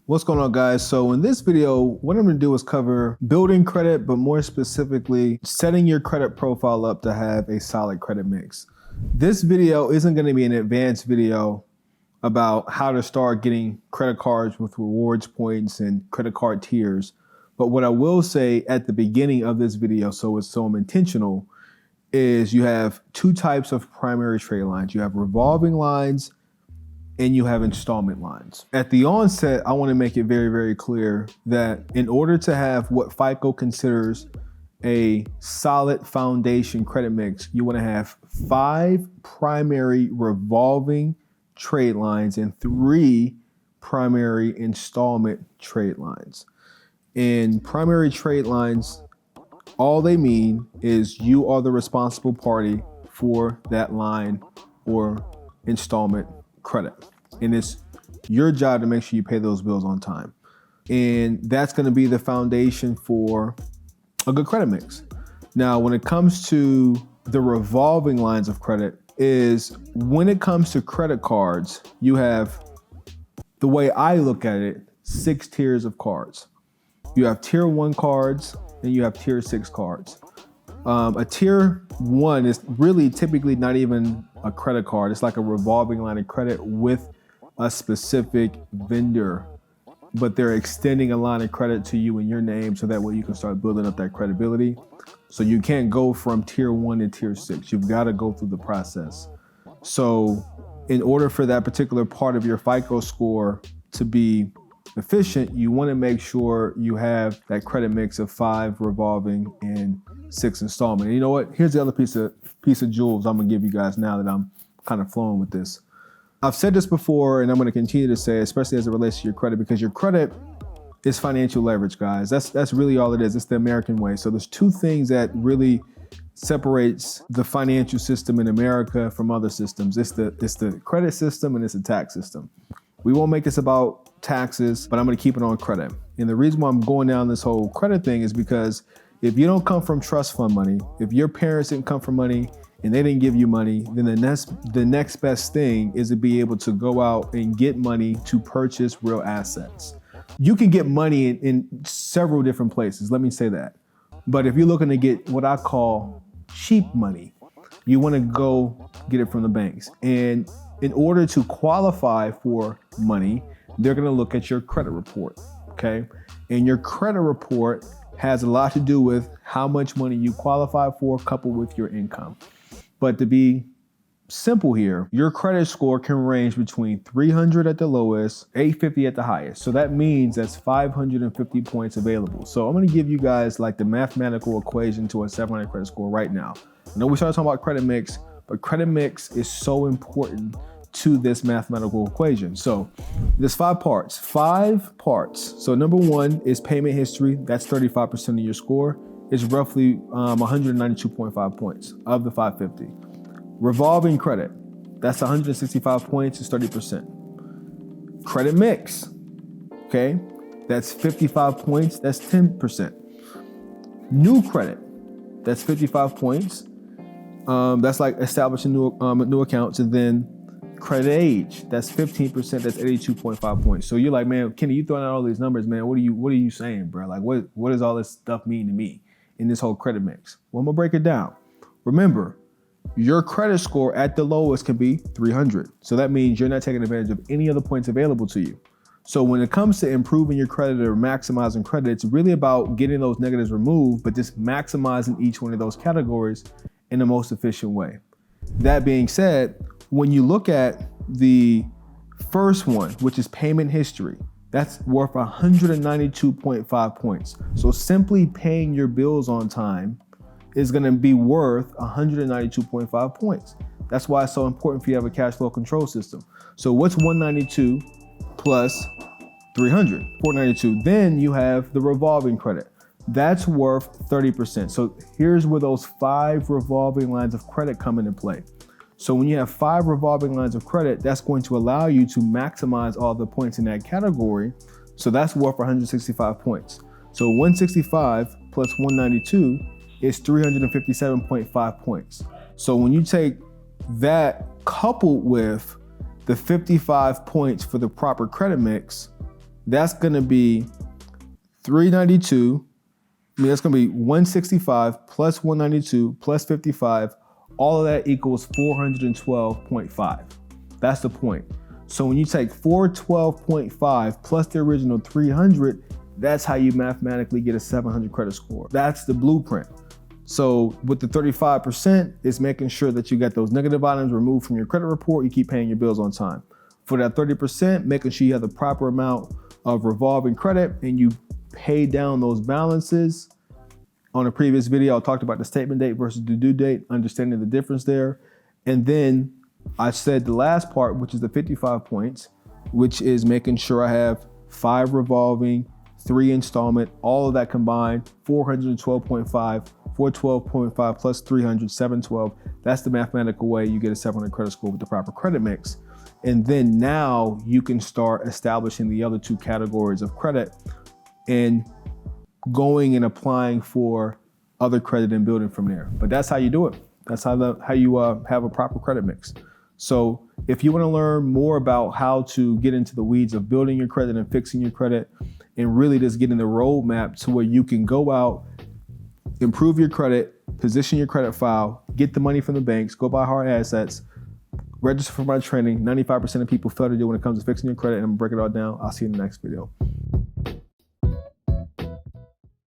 What's going on, guys? So in this video, what I'm going to do is cover building credit, but more specifically, setting your credit profile up to have a solid credit mix. This video isn't going to be an advanced video about how to start getting credit cards with rewards points and credit card tiers. But what I will say at the beginning of this video, so I'm intentional, is you have two types of primary trade lines. You have revolving lines and you have installment lines. At the onset, I want to make it very, very clear that in order to have what FICO considers a solid foundation credit mix, you want to have 5 primary revolving trade lines and 3 primary installment trade lines. And primary trade lines, all they mean is you are the responsible party for that line or installment credit. And it's your job to make sure you pay those bills on time. And that's going to be the foundation for a good credit mix. Now, when it comes to the revolving lines of credit, is when it comes to credit cards, you have, the way I look at it, 6 tiers of cards. You have tier 1 cards and you have tier 6 cards. A tier 1 is really typically not even a credit card. It's like a revolving line of credit with a specific vendor, but they're extending a line of credit to you in your name so that way you can start building up that credibility. So you can't go from tier 1 to tier 6. You've got to go through the process. So in order for that particular part of your FICO score to be efficient, you want to make sure you have that credit mix of 5 revolving and 6 installment. And you know what? Here's the other piece of jewels I'm gonna give you guys now that I'm kind of flowing with this. I've said this before, and I'm going to continue to say, especially as it relates to your credit, because your credit is financial leverage, guys. That's really all it is. It's the American way. So there's 2 things that really separates the financial system in America from other systems. It's the credit system and it's the tax system. We won't make this about taxes, but I'm going to keep it on credit. And the reason why I'm going down this whole credit thing is because if you don't come from trust fund money, if your parents didn't come from money and they didn't give you money, then the next best thing is to be able to go out and get money to purchase real assets. You can get money in several different places, let me say that. But if you're looking to get what I call cheap money, you want to go get it from the banks. And in order to qualify for money, they're going to look at your credit report, okay? And your credit report has a lot to do with how much money you qualify for coupled with your income. But to be simple here, your credit score can range between 300 at the lowest, 850 at the highest. So that means that's 550 points available. So I'm going to give you guys like the mathematical equation to a 700 credit score right now. I know we started talking about credit mix, but credit mix is so important to this mathematical equation. So there's 5 parts. So number 1 is payment history. That's 35% of your score. It's roughly 192.5 points of the 550. Revolving credit, that's 165 points, it's 30%. Credit mix, okay, that's 55 points, that's 10%. New credit, that's 55 points. That's like establishing new accounts. And then credit age, that's 15%, that's 82.5 points. So you're like, man, Kenny, you throwing out all these numbers, man. What are you saying, bro? Like, what does all this stuff mean to me in this whole credit mix? Well, I'm gonna break it down. Remember, your credit score at the lowest can be 300. So that means you're not taking advantage of any other points available to you. So when it comes to improving your credit or maximizing credit, it's really about getting those negatives removed, but just maximizing each one of those categories in the most efficient way. That being said, when you look at the first one, which is payment history, that's worth 192.5 points. So simply paying your bills on time is going to be worth 192.5 points. That's why it's so important for you to have a cash flow control system. So what's 192 plus 300? 492. Then you have the revolving credit. That's worth 30%. So here's where those 5 revolving lines of credit come into play. So when you have 5 revolving lines of credit, that's going to allow you to maximize all the points in that category. So that's worth 165 points. So 165 plus 192 is 357.5 points. So when you take that coupled with the 55 points for the proper credit mix, that's gonna be 392. I mean, that's gonna be 165 plus 192 plus 55. All of that equals 412.5. That's the point. So when you take 412.5 plus the original 300, that's how you mathematically get a 700 credit score. That's the blueprint. So with the 35%, it's making sure that you got those negative items removed from your credit report, you keep paying your bills on time. For that 30%, making sure you have the proper amount of revolving credit and you pay down those balances. On a previous video, I talked about the statement date versus the due date, understanding the difference there. And then I said the last part, which is the 55 points, which is making sure I have 5 revolving, 3 installment, all of that combined, 412.5, 412.5 plus 300, 712. That's the mathematical way you get a 700 credit score with the proper credit mix. And then now you can start establishing the other 2 categories of credit and going and applying for other credit and building from there. But that's how you do it. That's how you have a proper credit mix. So if you want to learn more about how to get into the weeds of building your credit and fixing your credit and really just getting the roadmap to where you can go out, improve your credit, position your credit file, get the money from the banks, go buy hard assets, register for my training. 95% of people fail to do when it comes to fixing your credit, and I'm gonna break it all down. I'll see you in the next video.